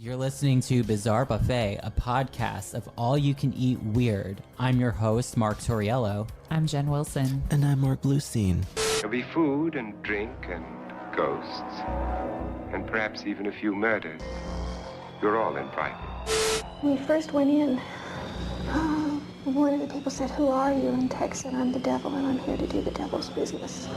You're listening to Bizarre Buffet, a podcast of all-you-can-eat weird. I'm your host, Mark Torriello. I'm Jen Wilson. And I'm Mark Bluestein. There'll be food and drink and ghosts, and perhaps even a few murders. You're all invited. When we first went in, one of the people said, "Who are you?" And Tex said, "I'm the devil, and I'm here to do the devil's business."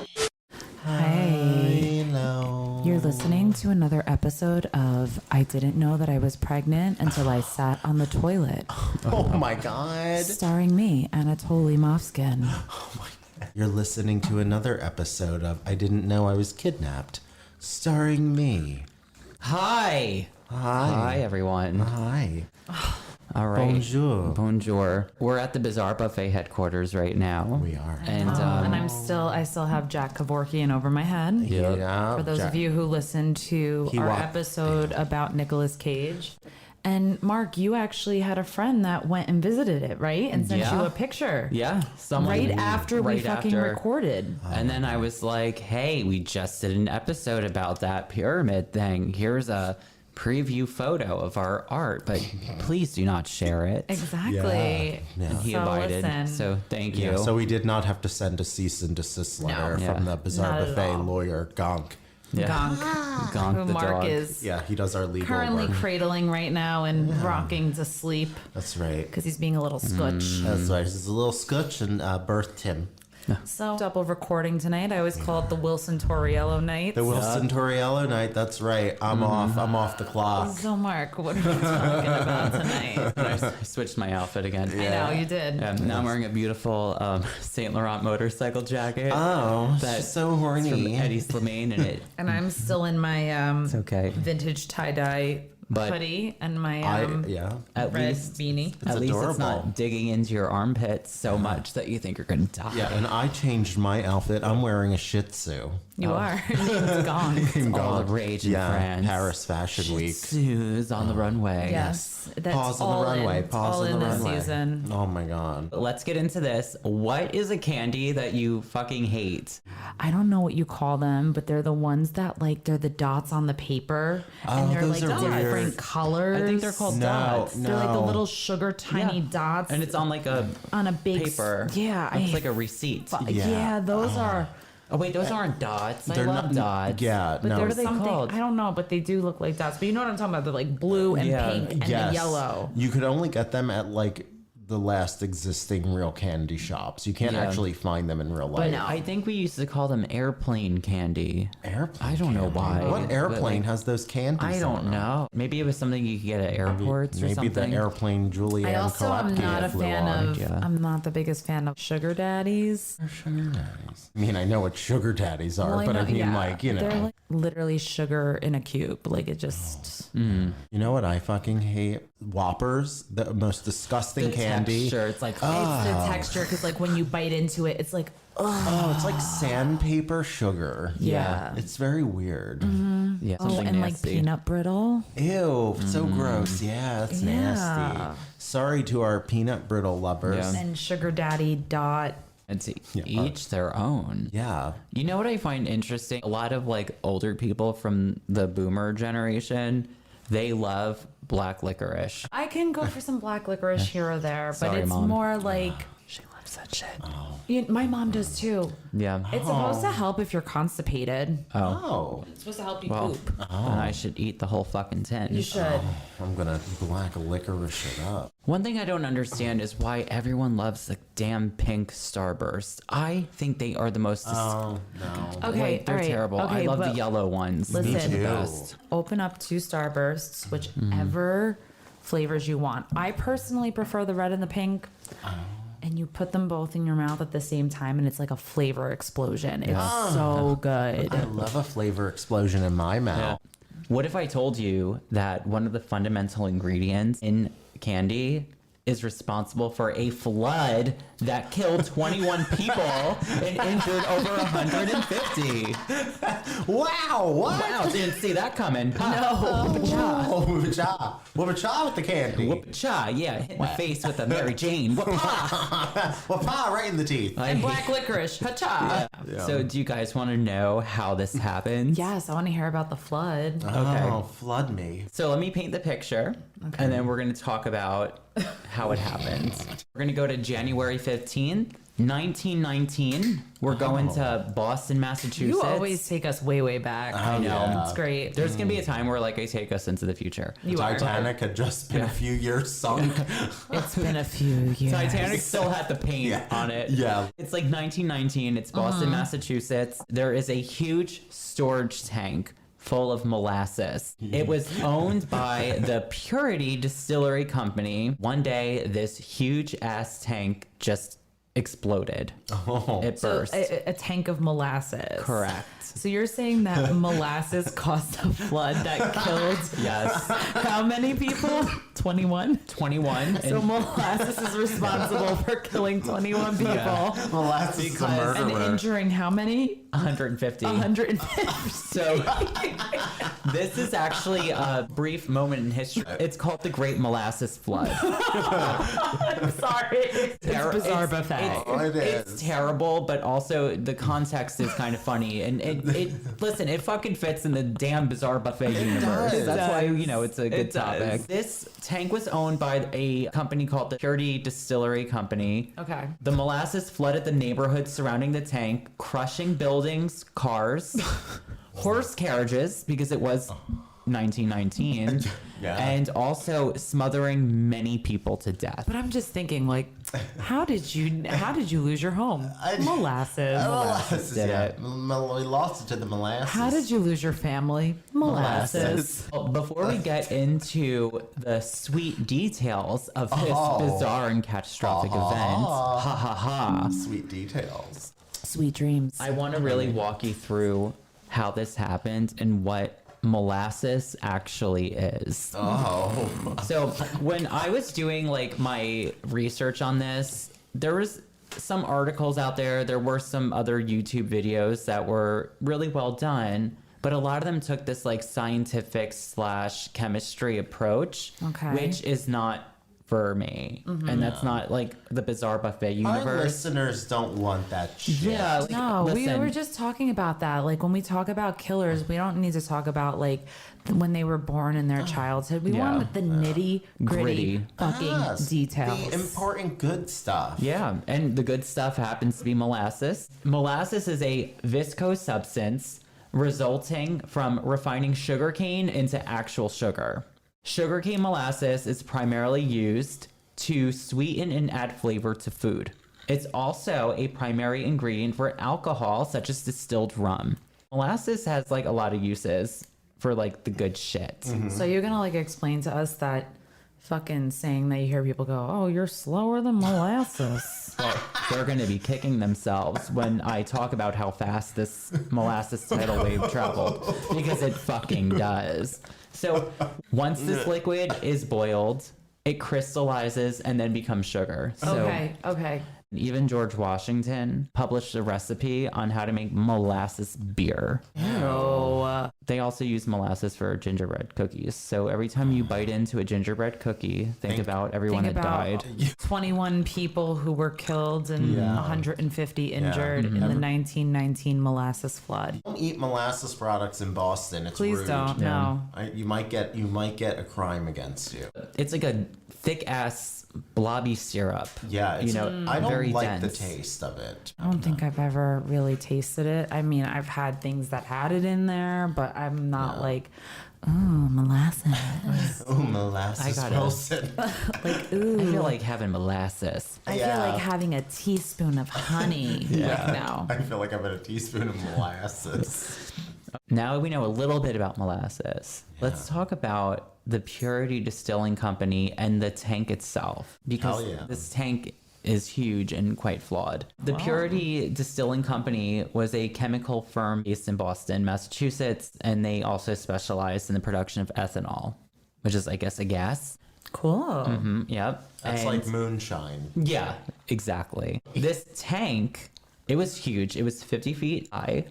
Hey. Hello. You're listening to another episode of I Didn't Know That I Was Pregnant Until I Sat on the Toilet. Oh my God. Starring me, Anatoly Mofskin. Oh my God. You're listening to another episode of I Didn't Know I Was Kidnapped, starring me. Hi! Hi, everyone. Hi. All right. Bonjour. Bonjour. We're at the Bizarre Buffet headquarters right now. We are. And, And I still have Jack Kevorkian over my head. Yeah. For those of you who listened to our episode about Nicolas Cage. And Mark, you actually had a friend that went and visited it, right? And sent you a picture. Yeah. Right after we fucking recorded. And then I was like, hey, we just did an episode about that pyramid thing. Here's a preview photo of our art, but please do not share it. Exactly. Yeah. And he So abided. listen. So thank you. Yeah, so we did not have to send a cease and desist letter from the Bizarre Not at Buffet all. lawyer, Gonk. Gonk, Gonk who the Mark dog. is Yeah, he does our legal currently work. cradling right now and rocking to sleep That's right. because he's being a little scutch. That's right. He's a little scotch and birthed him. So double recording tonight. I always call it the Wilson Torriello night. The Wilson Torriello night. That's right. I'm off. I'm off the clock. So Mark, what are we talking about tonight? I switched my outfit again. I know you did. Now I'm wearing a beautiful Saint Laurent motorcycle jacket. Oh, That's she's so horny. from Eddie Slimane, and it. And I'm still in my Okay. vintage tie-dye But hoodie and my At red least beanie. At least it's adorable. not digging into your armpits so much that you think you're gonna die. Yeah, and I changed my outfit. I'm wearing a Shih Tzu. You are. It's gone. It's all the rage in France. Paris Fashion Week. Tzus on the runway. Yes. That's Pause on all the runway. in. Pause all on in the this runway. season. Oh my God. Let's get into this. What is a candy that you fucking hate? I don't know what you call them, but they're the ones that they're the dots on the paper, and they're those like are weird. different colors. I think they're called dots. They're like the little sugar tiny dots, And it's on like a on a big paper. Yeah, It's like a receipt. yeah. Those are. Oh wait, those aren't dots. They're I love dots. Yeah, But no. they're What are they something called? I don't know, but they do look like dots. But you know what I'm talking about? They're like blue and Yeah. pink and Yes. yellow. You could only get them at like the last existing real candy shops. You can't Yeah. actually find them in real life. no. I think we used to call them airplane candy. Airplane. I don't know candy. why. What but, airplane like, has those candies? I don't on them? know. Maybe it was something you could get at airports or Maybe something. the airplane Julianne I also am Kolapke not a flew fan on. of. yeah. I'm not the biggest fan of sugar daddies. Sugar daddies. I mean, I know what sugar daddies are, Well, but I know- mean, yeah, like, you know. they're like literally sugar in a cube. Like it just. You know what I fucking hate? Whoppers, the most disgusting The candy. texture, it's like It's the texture because like when you bite into it, it's like Oh, it's like sandpaper sugar. yeah. It's very weird. yeah, Oh, something and like nasty. peanut brittle. Ew, so gross. Yeah, it's Yeah. nasty. Sorry to our peanut brittle lovers. Yeah. And sugar daddy dot. It's each their own. Yeah. You know what I find interesting? A lot of like older people from the boomer generation, they love black licorice. I can go for some black licorice here or there, but Sorry, it's Mom. more like She loves that shit. my mom does too. Yeah. It's supposed to help if you're constipated. Oh, It's supposed to help you Well, poop. then I should eat the whole fucking tin. You should. I'm gonna black licorice it up. One thing I don't understand is why everyone loves the damn pink Starburst. I think they are the most. Oh no. Okay, Like, they're all right. terrible. Okay, I love the but yellow ones. Listen. Those are the too. best. Open up 2 Starbursts, whichever flavors you want. I personally prefer the red and the pink. And you put them both in your mouth at the same time, and it's like a flavor explosion. It's so good. I love a flavor explosion in my mouth. What if I told you that one of the fundamental ingredients in candy is responsible for a flood that killed 21 people and injured over 150? Wow! What? Wow, didn't see that coming. No. Oh, Whoop-a-cha. Whoop-a-cha with the candy. Whoop-cha, yeah, hit in the face with a Mary Jane. Whoop-ha! Whoop-ha, right in the teeth. And black licorice. Ha-cha. So do you guys want to know how this happened? Yes, I want to hear about the flood. Oh, flood me. So let me paint the picture, and then we're going to talk about how it happened. We're going to go to January 15th, 1919. We're going to Boston, Massachusetts. You always take us way, way back. I know. Yeah. It's great. There's going to be a time where, like, I take us into the future. The You are. Titanic had just been a few years sunk. It's been a few years. Titanic still had the paint on it. Yeah. It's like 1919. It's Boston, Massachusetts. There is a huge storage tank full of molasses. It was owned by the Purity Distillery Company. One day, this huge ass tank just exploded. It burst. A tank of molasses. Correct. So you're saying that molasses caused a flood that killed Yes. how many people? 21? 21. So And molasses is responsible for killing 21 people. Molasses is a Because- And murderer. injuring how many? 150. 150. So this is actually a brief moment in history. It's called the Great Molasses Flood. I'm sorry. It's bizarre buffet. Oh, it It's is. terrible, but also the context is kind of funny. And it listen, it fucking fits in the damn bizarre buffet universe. does. That's why, you know, it's a good It does. topic. This tank was owned by a company called the Purity Distillery Company. Okay. The molasses flooded the neighborhood surrounding the tank, crushing buildings, cars, horse carriages, because it was 1919, Yeah. and also smothering many people to death. But I'm just thinking, like, how did you lose your home? Molasses. Molasses, did yeah. it. We lost it to the molasses. How did you lose your family? Molasses. Well, before we get into the sweet details of this bizarre and catastrophic event, ha ha ha, Sweet details. Sweet dreams. I want to really walk you through how this happened and what molasses actually is. Oh. So when I was doing like my research on this, there was some articles out there. There were some other YouTube videos that were really well done, but a lot of them took this like scientific / chemistry approach, Okay. which is not for me. And that's not like the bizarre buffet Our universe. listeners don't want that shit. Yeah, like, No, we listen, were just talking about that. Like when we talk about killers, we don't need to talk about like when they were born in their childhood. We Yeah. want the nitty gritty Gritty. fucking Yes, details. The important good stuff. Yeah, and the good stuff happens to be molasses. Molasses is a viscose substance resulting from refining sugarcane into actual sugar. Sugarcane molasses is primarily used to sweeten and add flavor to food. It's also a primary ingredient for alcohol, such as distilled rum. Molasses has like a lot of uses for like the good shit. So you're gonna like explain to us that fucking saying that you hear people go, "Oh, you're slower than molasses." Well, they're going to be kicking themselves when I talk about how fast this molasses tidal wave traveled, because it fucking does. So once this liquid is boiled, it crystallizes and then becomes sugar. So Okay. even George Washington published a recipe on how to make molasses beer. Oh, They also use molasses for gingerbread cookies. So every time you bite into a gingerbread cookie, think about everyone think that about died. 21 people who were killed and 150 injured in the 1919 molasses flood. Don't eat molasses products in Boston. It's Please rude. don't. No. You might get a crime against you. It's like a thick ass blobby syrup. Yeah, it's, you know, I don't very like dense. the taste of it. I don't think I've ever really tasted it. I mean, I've had things that had it in there, but I'm not like, oh, molasses. Ooh, molasses I gotta- Wilson. Like, ooh. I feel like having molasses. I feel Yeah. like having a teaspoon of honey. Like, no. I feel like I've had a teaspoon of molasses. Now we know a little bit about molasses. Let's talk about the Purity Distilling Company and the tank itself, because Hell yeah. this tank is huge and quite flawed. The Purity Distilling Company was a chemical firm based in Boston, Massachusetts, and they also specialized in the production of ethanol, which is, I guess, a gas. Cool. Yep. That's And- like moonshine. Yeah, exactly. This tank It was huge. It was 50 feet high,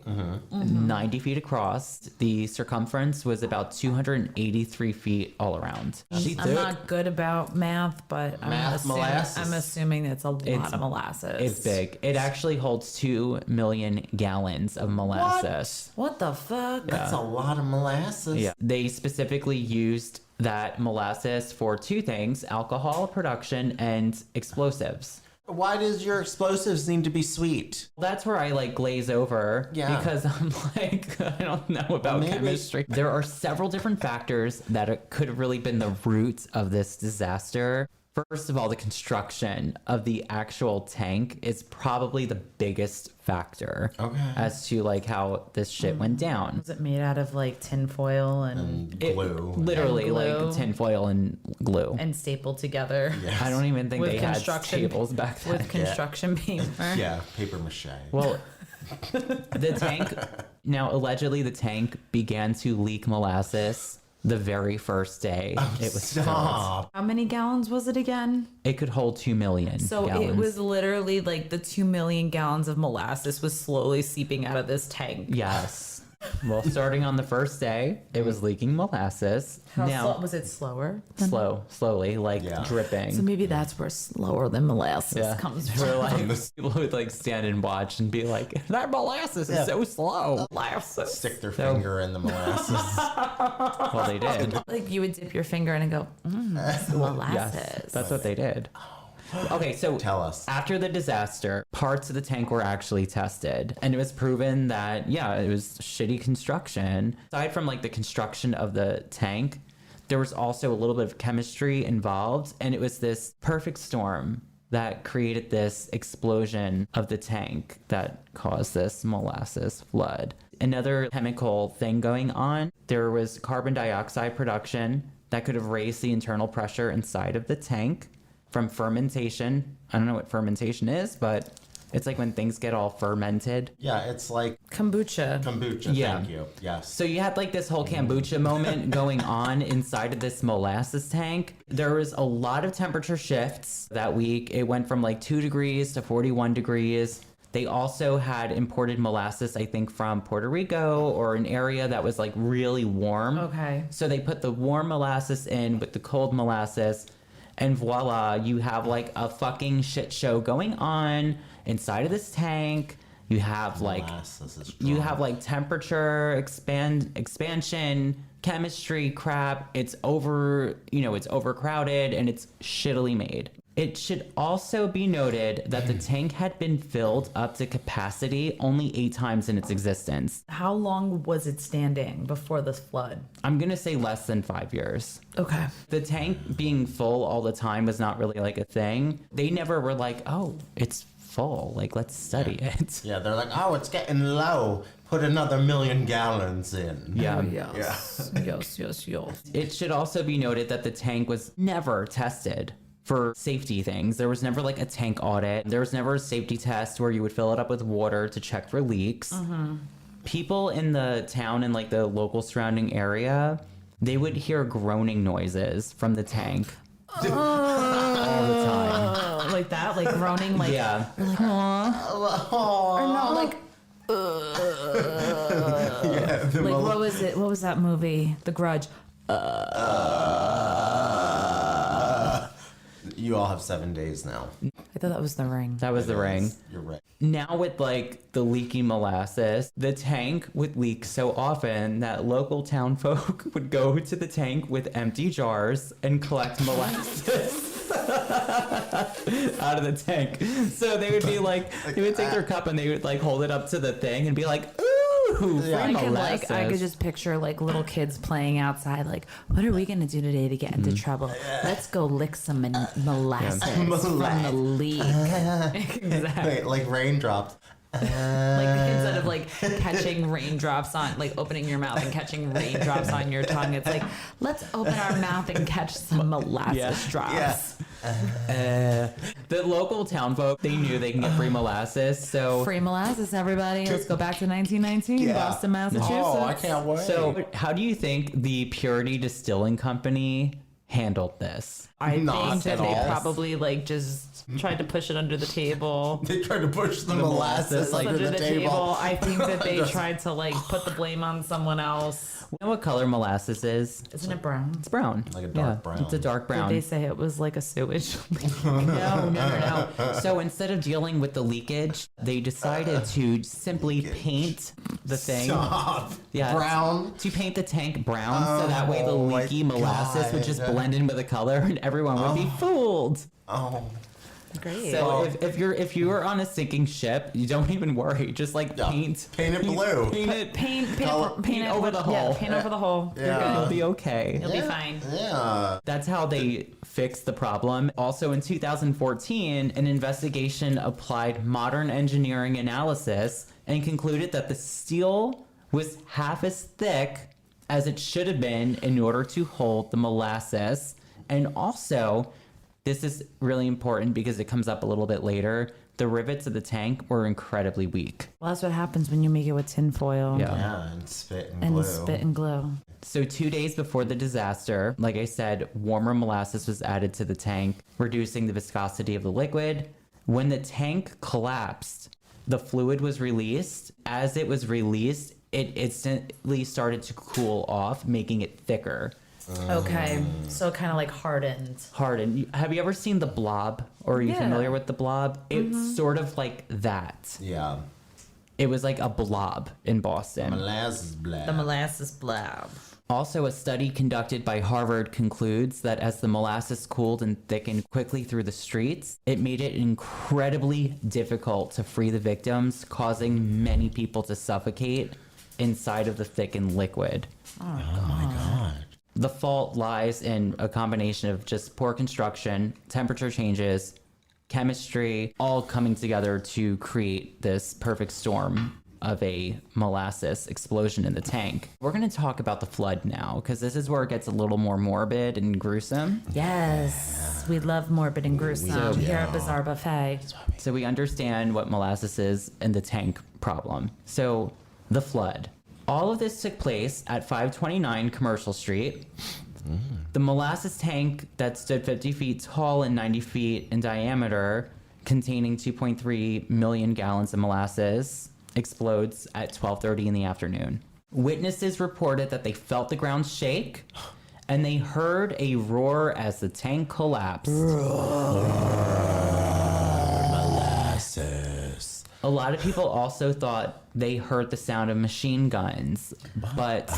90 feet across. The circumference was about 283 feet all around. I'm not good about math, but Molasses. I'm assuming it's a lot of molasses. It's big. It actually holds 2 million gallons of molasses. What the fuck? That's a lot of molasses. Yeah. They specifically used that molasses for two things: alcohol production and explosives. Why does your explosives need to be sweet? That's where I like glaze over because I'm like, I don't know about chemistry. There are several different factors that could have really been the root of this disaster. First of all, the construction of the actual tank is probably the biggest factor as to like how this shit went down. Was it made out of like tin foil and Glue. Literally And glue. like tinfoil and glue. and stapled together I don't even think With they had construction- tables back then. with construction paper? Yeah, paper mache. Well, the tank, now allegedly the tank began to leak molasses the very first day it was filled. Stop. How many gallons was it again? It could hold 2 million So gallons. it was literally like the 2 million gallons of molasses was slowly seeping out of this tank. Yes. Well, starting on the first day, it was leaking molasses. Was it slower? Slowly, like dripping. So maybe that's where slower than molasses comes We're from. like, people would like stand and watch and be like, that molasses is so slow. Molasses. Stick their finger in the molasses. Well, they did. Like you would dip your finger in and go, it's molasses. Yes, that's what they did. Okay, so Tell us. after the disaster, parts of the tank were actually tested, and it was proven that, it was shitty construction. Aside from like the construction of the tank, there was also a little bit of chemistry involved, and it was this perfect storm that created this explosion of the tank that caused this molasses flood. Another chemical thing going on, there was carbon dioxide production that could have raised the internal pressure inside of the tank from fermentation. I don't know what fermentation is, but it's like when things get all fermented. Yeah, it's like Kombucha. kombucha. Yeah. Thank you. Yes. So you had like this whole kombucha moment going on inside of this molasses tank. There was a lot of temperature shifts that week. It went from like 2 degrees to 41 degrees. They also had imported molasses, I think, from Puerto Rico or an area that was like really warm. Okay. So they put the warm molasses in with the cold molasses, and voila, you have like a fucking shit show going on inside of this tank. You have like Molasses is you strong. have like temperature expansion, chemistry crap. It's it's overcrowded and it's shittily made. It should also be noted that the tank had been filled up to capacity only 8 times in its existence. How long was it standing before this flood? I'm going to say less than 5 years. Okay. The tank being full all the time was not really like a thing. They never were like, oh, it's full. Like, let's study it. Yeah, they're like, oh, it's getting low. Put another 1 million gallons in. Yeah. Yes. Yes. It should also be noted that the tank was never tested for safety things. There was never like a tank audit. There was never a safety test where you would fill it up with water to check for leaks. People in the town and like the local surrounding area, they would hear groaning noises from the tank all the time. Like that? Like groaning? Like, Yeah. or no, like, like what was it? What was that movie? The Grudge. You all have 7 days now. I thought that was The Ring. That was the ring. You're right. Now with like the leaky molasses, the tank would leak so often that local town folk would go to the tank with empty jars and collect molasses out of the tank. So they would be like, they would take their cup and they would like hold it up to the thing and be like, ooh, free molasses. I could just picture like little kids playing outside. Like, what are we gonna do today to get into trouble? Let's go lick some molasses from the leak. Exactly. Wait, like raindrops. Like instead of like catching raindrops on, like opening your mouth and catching raindrops on your tongue, it's like, let's open our mouth and catch some molasses drops. The local town folk, they knew they can get free molasses. So Free molasses, everybody. Let's go back to 1919, Boston, Massachusetts. Oh, I can't wait. So, how do you think the Purity Distilling Company handled this. I Not think that at they all. probably like just tried to push it under the table. They tried to push the molasses like, under Under the table. I think that they tried to like put the blame on someone else. You know what color molasses is? Isn't it brown? It's brown. Like a dark brown. It's a dark brown. Did they say it was like a sewage? No. So instead of dealing with the leakage, they decided to simply paint the thing. Stop. Yeah, Brown. To paint the tank brown, so that way the Oh my leaky molasses would just God. blend in with the color, and everyone would be fooled. Oh. Great. So if you are on a sinking ship, you don't even worry. Just like Yeah. paint Paint it blue. paint it. paint Paint over the hole. Paint over the hole. Yeah. You'll be okay. You'll be fine. Yeah. That's how they fixed the problem. Also, in 2014, an investigation applied modern engineering analysis and concluded that the steel was half as thick as it should have been in order to hold the molasses. And also, this is really important because it comes up a little bit later. The rivets of the tank were incredibly weak. Well, that's what happens when you make it with tinfoil. Yeah. Yeah, and spit and And glue. spit and glue. So 2 days before the disaster, like I said, warmer molasses was added to the tank, reducing the viscosity of the liquid. When the tank collapsed, the fluid was released. As it was released, it instantly started to cool off, making it thicker. Okay. So kind of like hardened. Hardened. Have you ever seen The Blob? Or are you Yeah. familiar with The Blob? It's sort of like that. Yeah. It was like a blob in Boston. Molasses black. The molasses blob. Also, a study conducted by Harvard concludes that as the molasses cooled and thickened quickly through the streets, it made it incredibly difficult to free the victims, causing many people to suffocate inside of the thickened liquid. Oh my God. The fault lies in a combination of just poor construction, temperature changes, chemistry, all coming together to create this perfect storm of a molasses explosion in the tank. We're going to talk about the flood now because this is where it gets a little more morbid and gruesome. Yes. We love morbid and gruesome here at Bizarre Buffet. So we understand what molasses is and the tank problem. So the flood. All of this took place at 529 Commercial Street. The molasses tank that stood 50 feet tall and 90 feet in diameter, containing 2.3 million gallons of molasses, explodes at 12:30 in the afternoon. Witnesses reported that they felt the ground shake and they heard a roar as the tank collapsed. Molasses. A lot of people also thought they heard the sound of machine guns, but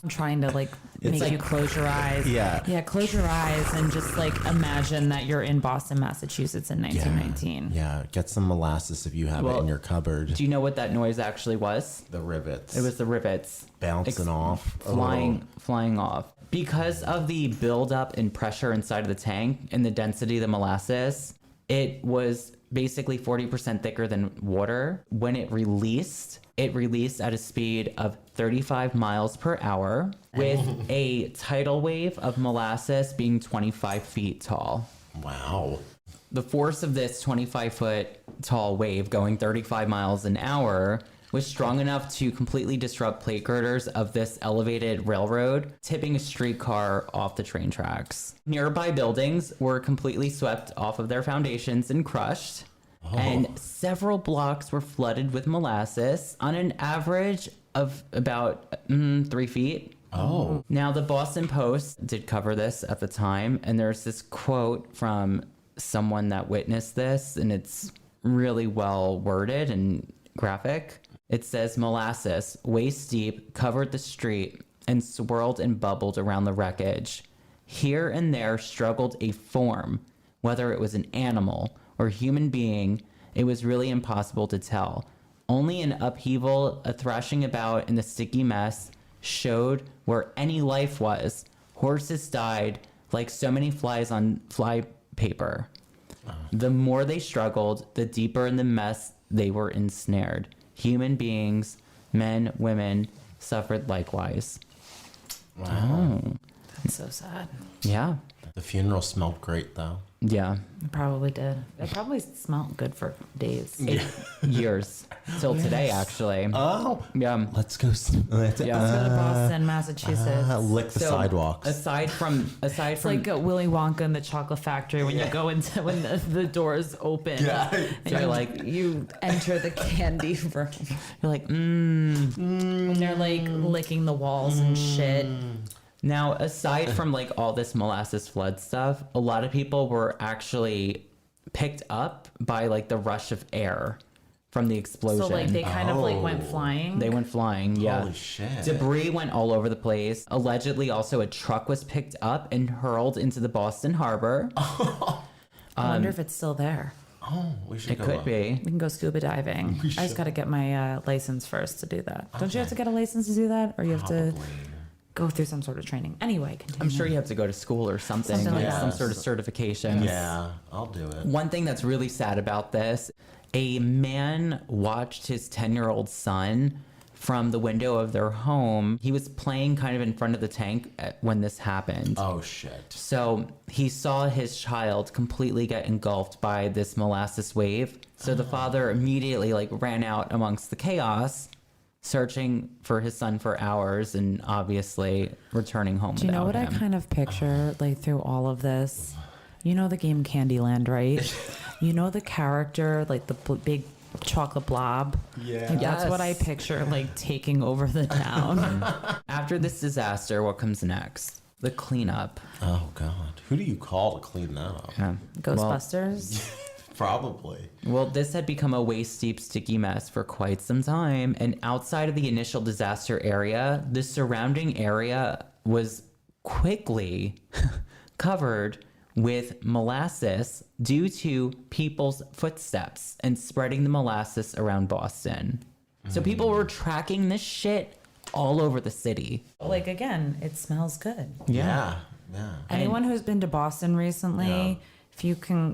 I'm trying to like make like- you close your eyes. Yeah. Yeah, close your eyes and just like imagine that you're in Boston, Massachusetts in 1919. Yeah, get some molasses if you have it Well, in your cupboard. do you know what that noise actually was? The rivets. It was the rivets bouncing off. flying off. Because of the buildup and pressure inside of the tank and the density of the molasses, it was basically 40% thicker than water. When it released at a speed of 35 miles per hour with a tidal wave of molasses being 25 feet tall. Wow. The force of this 25-foot tall wave going 35 miles an hour was strong enough to completely disrupt plate girders of this elevated railroad, tipping a streetcar off the train tracks. Nearby buildings were completely swept off of their foundations and crushed, and several blocks were flooded with molasses on an average of about 3 feet. Oh. Now, the Boston Post did cover this at the time, and there's this quote from someone that witnessed this, and it's really well worded and graphic. It says, molasses, waist deep, covered the street and swirled and bubbled around the wreckage. Here and there struggled a form, whether it was an animal or human being, it was really impossible to tell. Only an upheaval, a thrashing about in the sticky mess showed where any life was. Horses died like so many flies on fly paper. The more they struggled, the deeper in the mess they were ensnared. Human beings, men, women, suffered likewise. Wow. That's so sad. Yeah. The funeral smelled great, though. Yeah. It probably did. It probably smelled good for days. Years. Till today, actually. Oh. Yeah. Let's go. Let's Let's go to Boston, Massachusetts. lick the sidewalks. Aside from It's like Willy Wonka in the chocolate factory when you go into when the doors open. Yeah. And you enter the candy room. you're like, And they're like licking the walls and shit. Now, aside from like all this molasses flood stuff, a lot of people were actually picked up by like the rush of air from the explosion. So like they kind of like went flying. They went flying, yeah. Holy shit. Debris went all over the place. Allegedly, also a truck was picked up and hurled into the Boston Harbor. I wonder if it's still there. Oh, we should It go could up. be. We can go scuba diving. I just got to get my license first to do that. Don't you have to get a license to do that? Or you have to go through some sort of training? Anyway, continue. I'm sure you have to go to school or something, Something like like that. some sort of certification. Yeah, I'll do it. One thing that's really sad about this, a man watched his 10-year-old son from the window of their home. He was playing kind of in front of the tank when this happened. Oh, shit. So he saw his child completely get engulfed by this molasses wave. So the father immediately like ran out amongst the chaos, searching for his son for hours and obviously returning home. Do you know what without him. I kind of picture like through all of this? You know the game Candyland, right? You know the character, like the big chocolate blob? Yeah. Like, that's what I Yes. picture, like taking over the town. After this disaster, what comes next? The cleanup. Oh, God. Who do you call to clean that up? Yeah. Ghostbusters? Probably. Well, this had become a waist-deep, sticky mess for quite some time. And outside of the initial disaster area, the surrounding area was quickly covered with molasses due to people's footsteps and spreading the molasses around Boston. So people were tracking this shit all over the city. Like, again, it smells good. Yeah. Anyone who's been to Boston recently, if you can,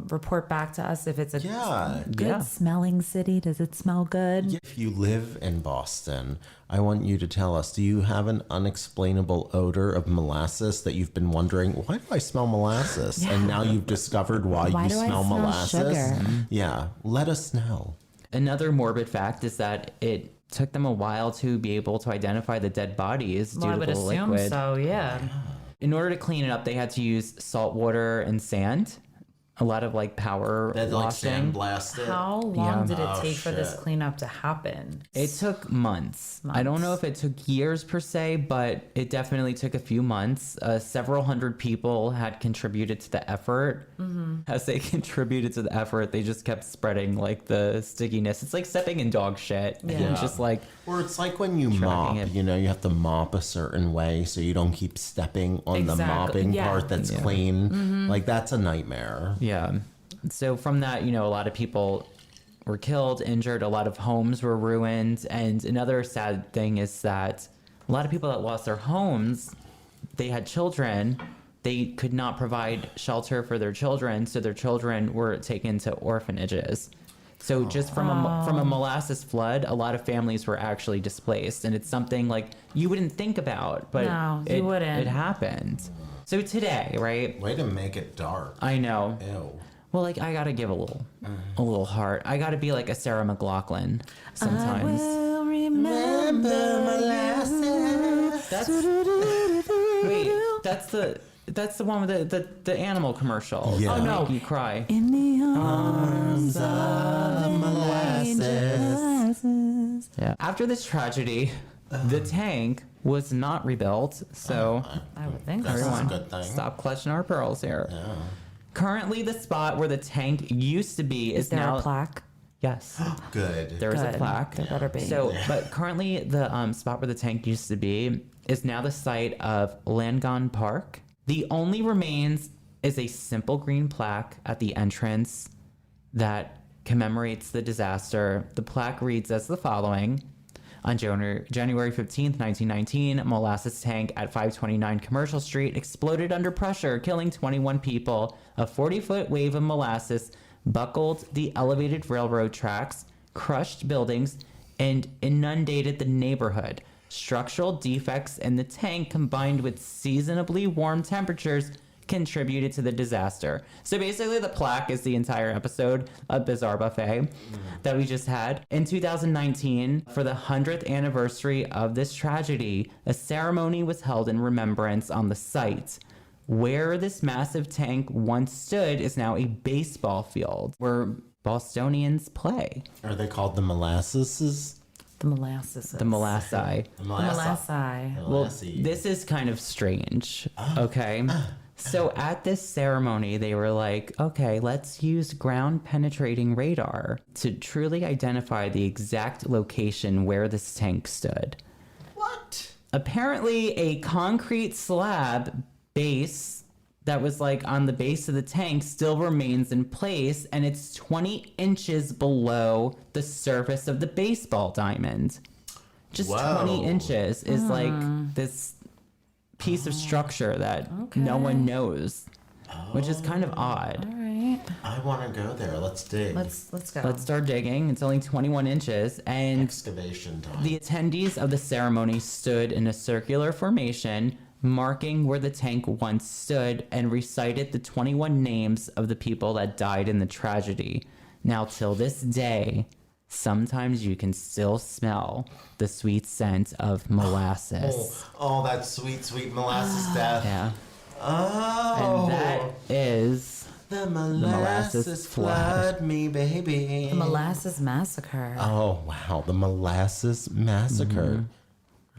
report back to us if it's a Yeah. good smelling city. Does it smell good? If you live in Boston, I want you to tell us, do you have an unexplainable odor of molasses that you've been wondering, why do I smell molasses? And now you've discovered why Why you do I smell smell molasses. sugar? Yeah, let us know. Another morbid fact is that it took them a while to be able to identify the dead bodies due Well, I to would the assume liquid. so, yeah. In order to clean it up, they had to use salt water and sand. A lot of like power That like washing. sandblasted. How long Yeah. did it Oh, take for this shit. cleanup to happen? It took months. I don't know if it took years per se, but it definitely took a few months. Several hundred people had contributed to the effort. As they contributed to the effort, they just kept spreading like the stickiness. It's like stepping in dog shit. Yeah. And just like, Or it's like when you mop, it. you have to mop a certain way so you don't keep stepping on the Exactly. mopping Yeah. part that's clean. Like that's a nightmare. yeah. So from that, a lot of people were killed, injured, a lot of homes were ruined. And another sad thing is that a lot of people that lost their homes, they had children. They could not provide shelter for their children, so their children were taken to orphanages. So just from a molasses flood, a lot of families were actually displaced, and it's something like you wouldn't think about, but No, you wouldn't. It happened. So today, right? Way to make it dark. I know. Ew. Well, like I gotta give a little heart. I gotta be like a Sarah McLachlan sometimes. Remember molasses. That's the one with the animal commercial. Yeah. Oh no. Make you cry. In the arms of molasses. Yeah. After this tragedy, the tank was not rebuilt, so I would think That's so. a good thing. stop clutching our pearls here. Currently, the spot where the tank used to be is Is there now a plaque? Yes. Good. There is a Good. plaque. There better be. So, but currently the spot where the tank used to be is now the site of Langon Park. The only remains is a simple green plaque at the entrance that commemorates the disaster. The plaque reads as the following. On January 15th, 1919, a molasses tank at 529 Commercial Street exploded under pressure, killing 21 people. A 40-foot wave of molasses buckled the elevated railroad tracks, crushed buildings, and inundated the neighborhood. Structural defects in the tank combined with seasonably warm temperatures contributed to the disaster. So basically the plaque is the entire episode of Bizarre Buffet that we just had. In 2019, for the 100th anniversary of this tragedy, a ceremony was held in remembrance on the site. Where this massive tank once stood is now a baseball field where Bostonians play. Are they called the Molasses? The molasses. The Molassi. Molassi. Well, this is kind of strange. Okay. So at this ceremony, they were like, okay, let's use ground penetrating radar to truly identify the exact location where this tank stood. What? Apparently, a concrete slab base that was like on the base of the tank still remains in place, and it's 20 inches below the surface of the baseball diamond. Just Whoa. 20 inches is like this piece of structure that no one knows, which is kind of odd. All right. I want to go there. Let's dig. Let's go. Let's start digging. It's only 21 inches, and Excavation time. the attendees of the ceremony stood in a circular formation, marking where the tank once stood, and recited the 21 names of the people that died in the tragedy. Now, till this day, sometimes you can still smell the sweet scent of molasses. Oh, that sweet, sweet molasses death. Yeah. Oh. And that is the molasses flood me, baby. The Molasses Massacre. Oh, wow. The Molasses Massacre.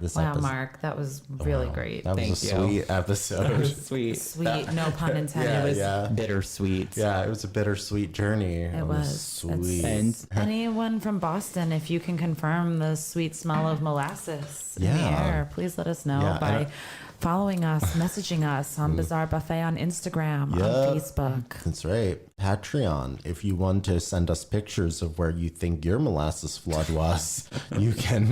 This Wow, episode- Mark, that was really great. That was Thank a you. sweet episode. Sweet. Sweet, no pun intended. Yeah, It was yeah. Bittersweet. Yeah, it was a bittersweet journey. It was. sweet. And Anyone from Boston, if you can confirm the sweet smell of molasses in the Yeah. air, please let us know Yeah, by and following us, messaging us on Bizarre Buffet on Instagram, Yep. on Facebook. That's right. Patreon. If you want to send us pictures of where you think your molasses flood was, you can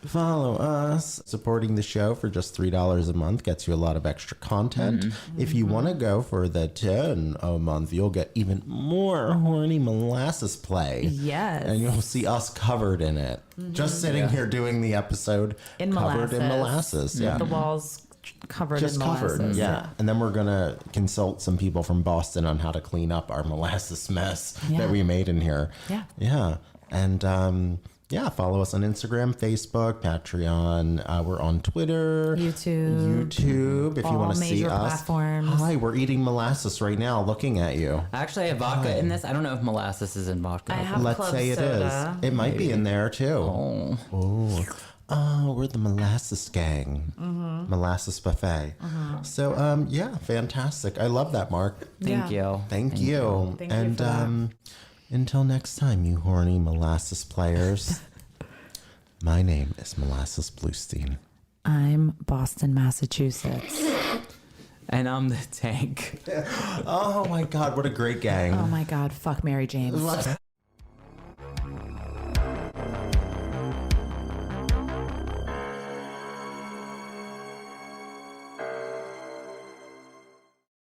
follow us. Supporting the show for just $3 a month gets you a lot of extra content. If you want to go for the $10 a month, you'll get even more horny molasses play. Yes. And you'll see us covered in it. Just sitting here doing the episode In covered in molasses. molasses. Yeah. The walls covered Just in molasses. covered, yeah. And then we're gonna consult some people from Boston on how to clean up our molasses mess Yeah. that we made in here. Yeah. And yeah, follow us on Instagram, Facebook, Patreon. We're on Twitter, YouTube. If you all want to see major us, platforms. hi, we're eating molasses right now, looking at you. actually, I have vodka in this. I don't know if molasses is in vodka. I have Let's club say it is. soda. It might be in there too. Oh, we're the molasses gang, molasses buffet. So, yeah, fantastic. I love that, Mark. Thank Yeah. you. Thank you. Thank you And for that. until next time, you horny molasses players. My name is Molasses Bluestein. I'm Boston, Massachusetts. And I'm the tank. Oh my God, what a great gang. Oh my God, fuck Mary James.